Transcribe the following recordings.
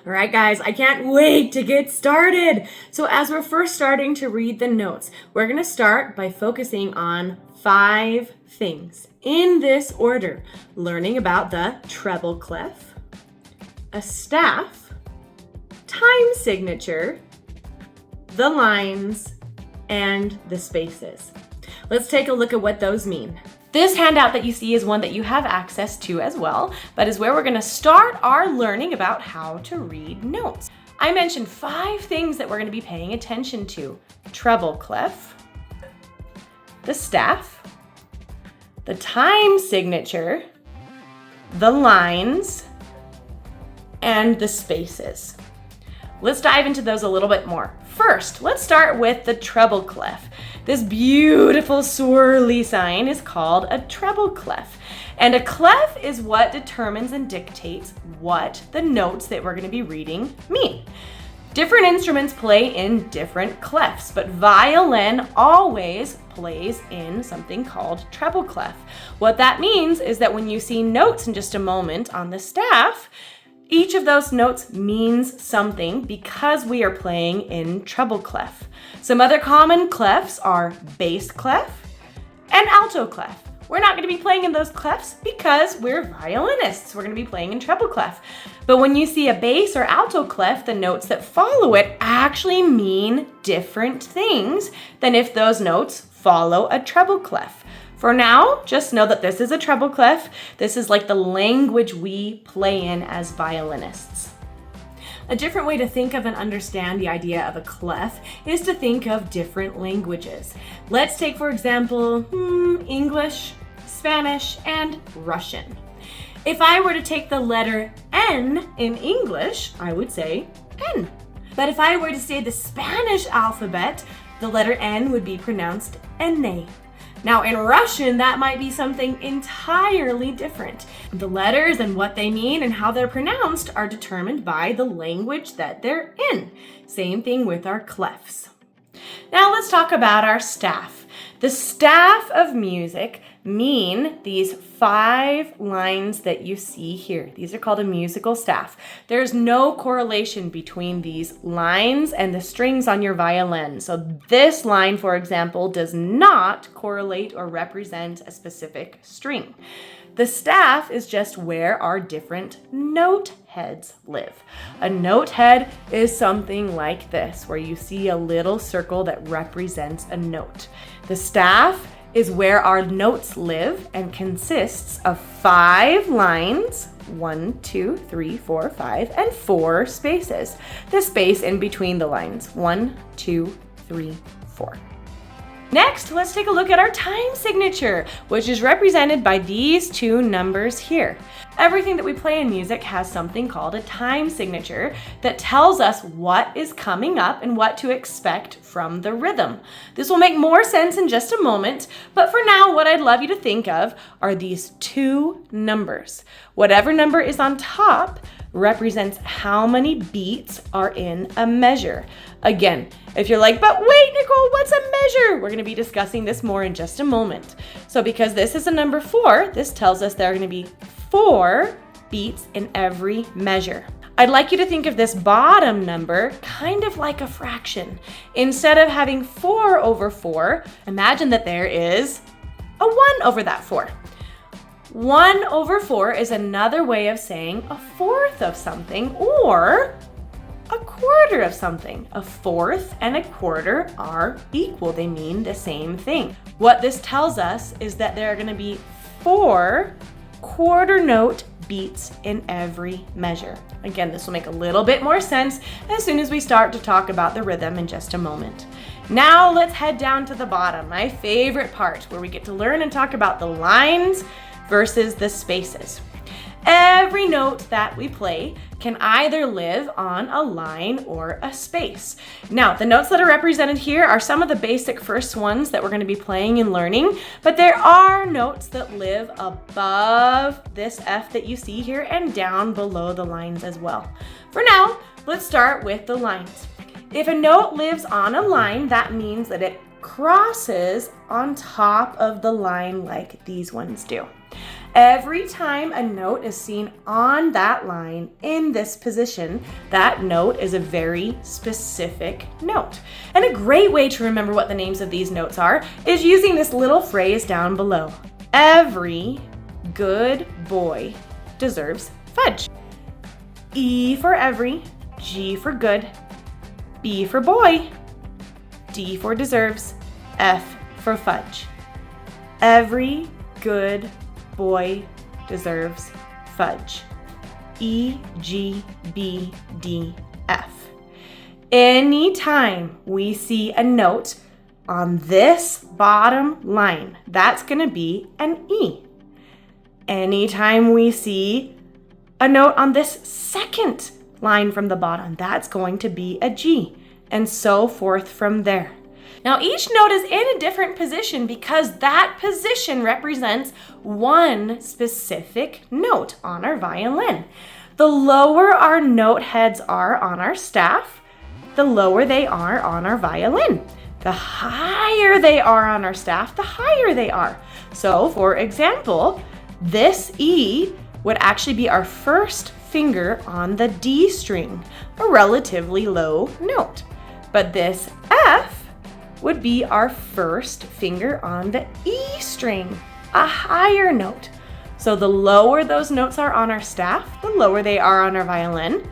All right, guys, I can't wait to get started. So as we're first starting to read the notes, we're going to start by focusing on 5 things in this order. Learning about the treble clef, a staff, time signature, the lines, and the spaces. Let's take a look at what those mean. This handout that you see is one that you have access to as well, but is where we're going to start our learning about how to read notes. I mentioned 5 things that we're going to be paying attention to. Treble clef, the staff, the time signature, the lines, and the spaces. Let's dive into those a little bit more. First, let's start with the treble clef. This beautiful swirly sign is called a treble clef. And a clef is what determines and dictates what the notes that we're going to be reading mean. Different instruments play in different clefs, but violin always plays in something called treble clef. What that means is that when you see notes in just a moment on the staff, each of those notes means something because we are playing in treble clef. Some other common clefs are bass clef and alto clef. We're not going to be playing in those clefs because we're violinists. We're going to be playing in treble clef. But when you see a bass or alto clef, the notes that follow it actually mean different things than if those notes follow a treble clef. For now, just know that this is a treble clef. This is like the language we play in as violinists. A different way to think of and understand the idea of a clef is to think of different languages. Let's take, for example, English, Spanish, and Russian. If I were to take the letter N in English, I would say N. But if I were to say the Spanish alphabet, the letter N would be pronounced N. Now in Russian, that might be something entirely different. The letters and what they mean and how they're pronounced are determined by the language that they're in. Same thing with our clefs. Now let's talk about our staff. The staff of music mean these 5 lines that you see here. These are called a musical staff. There's no correlation between these lines and the strings on your violin. So this line, for example, does not correlate or represent a specific string. The staff is just where our different note heads live. A note head is something like this, where you see a little circle that represents a note. The staff is where our notes live and consists of 5 lines, 1, 2, 3, 4, 5, and 4 spaces. The space in between the lines, 1, 2, 3, 4. Next, let's take a look at our time signature, which is represented by these 2 numbers here. Everything that we play in music has something called a time signature that tells us what is coming up and what to expect from the rhythm. This will make more sense in just a moment, but for now, what I'd love you to think of are these 2 numbers. Whatever number is on top represents how many beats are in a measure. Again, if you're like, but wait, Nicole, what's a measure? We're going to be discussing this more in just a moment. So because this is a number 4, this tells us there are going to be 4 beats in every measure. I'd like you to think of this bottom number kind of like a fraction. Instead of having 4 over 4, imagine that there is a 1 over that 4. 1 over 4 is another way of saying a fourth of something or a quarter of something. A fourth and a quarter are equal. They mean the same thing. What this tells us is that there are going to be 4 quarter note beats in every measure. Again, this will make a little bit more sense as soon as we start to talk about the rhythm in just a moment. Now let's head down to the bottom, my favorite part, where we get to learn and talk about the lines versus the spaces. Every note that we play can either live on a line or a space. Now, the notes that are represented here are some of the basic first ones that we're going to be playing and learning, but there are notes that live above this F that you see here and down below the lines as well. For now, let's start with the lines. If a note lives on a line, that means that it crosses on top of the line like these ones do. Every time a note is seen on that line in this position, that note is a very specific note. And a great way to remember what the names of these notes are is using this little phrase down below. Every good boy deserves fudge. E for every, G for good, B for boy, D for deserves, F for fudge. Every good boy deserves fudge. E, G, B, D, F. Anytime we see a note on this bottom line, that's going to be an E. Anytime we see a note on this second line from the bottom, that's going to be a G, and so forth from there. Now, each note is in a different position because that position represents one specific note on our violin. The lower our note heads are on our staff, the lower they are on our violin. The higher they are on our staff, the higher they are. So, for example, this E would actually be our first finger on the D string, a relatively low note. But this F would be our first finger on the E string, a higher note. So the lower those notes are on our staff, the lower they are on our violin.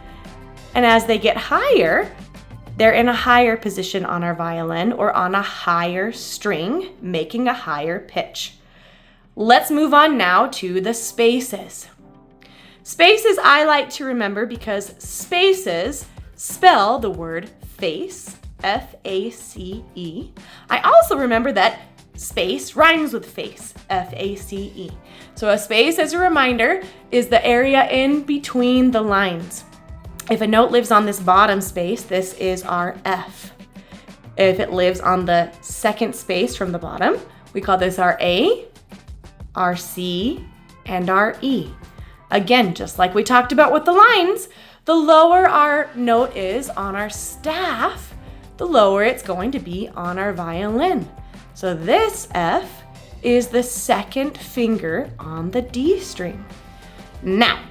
And as they get higher, they're in a higher position on our violin or on a higher string, making a higher pitch. Let's move on now to the spaces. Spaces I like to remember because spaces spell the word face, F-A-C-E. I also remember that space rhymes with face, F-A-C-E. So a space, as a reminder, is the area in between the lines. If a note lives on this bottom space, this is our F. If it lives on the second space from the bottom, we call this our A, our C, and our E. Again, just like we talked about with the lines, the lower our note is on our staff, the lower it's going to be on our violin. So this F is the second finger on the D string. Now,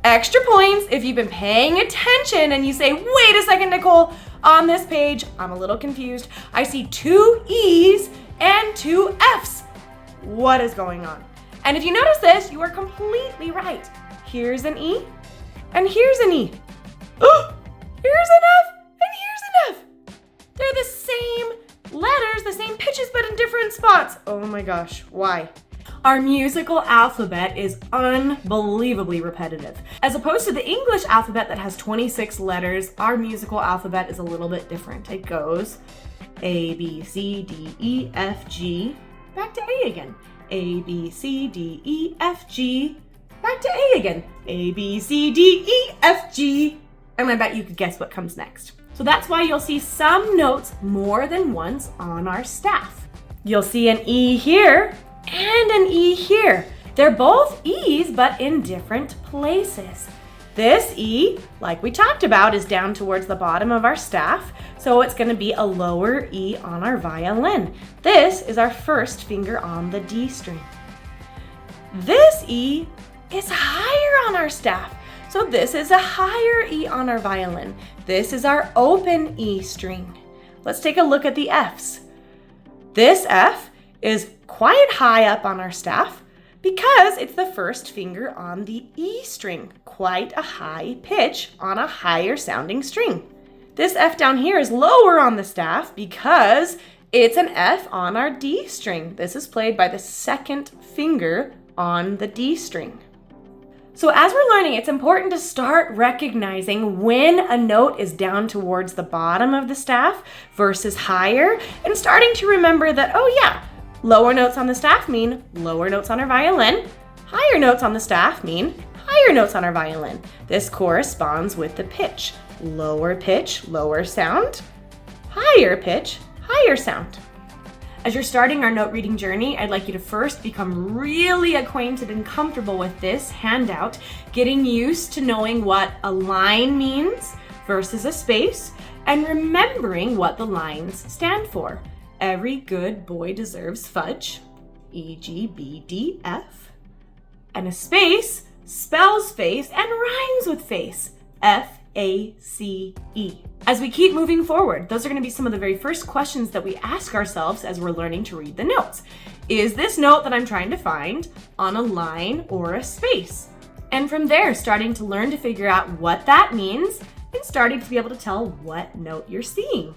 extra points if you've been paying attention and you say, wait a second, Nicole, on this page, I'm a little confused. I see 2 E's and 2 F's. What is going on? And if you notice this, you are completely right. Here's an E and here's an E. Oh, here's an F and here's an F. They're the same letters, the same pitches, but in different spots. Oh my gosh, why? Our musical alphabet is unbelievably repetitive. As opposed to the English alphabet that has 26 letters, our musical alphabet is a little bit different. It goes A, B, C, D, E, F, G, back to A again. A, B, C, D, E, F, G, back to A again. A, B, C, D, E, F, G. And I bet you could guess what comes next. So that's why you'll see some notes more than once on our staff. You'll see an E here and an E here. They're both E's, but in different places. This E, like we talked about, is down towards the bottom of our staff, so it's going to be a lower E on our violin. This is our first finger on the D string. This E is higher on our staff, so this is a higher E on our violin. This is our open E string. Let's take a look at the F's. This F is quite high up on our staff because it's the first finger on the E string, quite a high pitch on a higher sounding string. This F down here is lower on the staff because it's an F on our D string. This is played by the second finger on the D string. So as we're learning, it's important to start recognizing when a note is down towards the bottom of the staff versus higher, and starting to remember that, oh yeah, lower notes on the staff mean lower notes on our violin. Higher notes on the staff mean higher notes on our violin. This corresponds with the pitch. Lower pitch, lower sound. Higher pitch, higher sound. As you're starting our note reading journey, I'd like you to first become really acquainted and comfortable with this handout, getting used to knowing what a line means versus a space, and remembering what the lines stand for. Every good boy deserves fudge, E, G, B, D, F. And a space spells face and rhymes with face. F-A-C-E. As we keep moving forward, those are going to be some of the very first questions that we ask ourselves as we're learning to read the notes. Is this note that I'm trying to find on a line or a space? And from there, starting to learn to figure out what that means and starting to be able to tell what note you're seeing.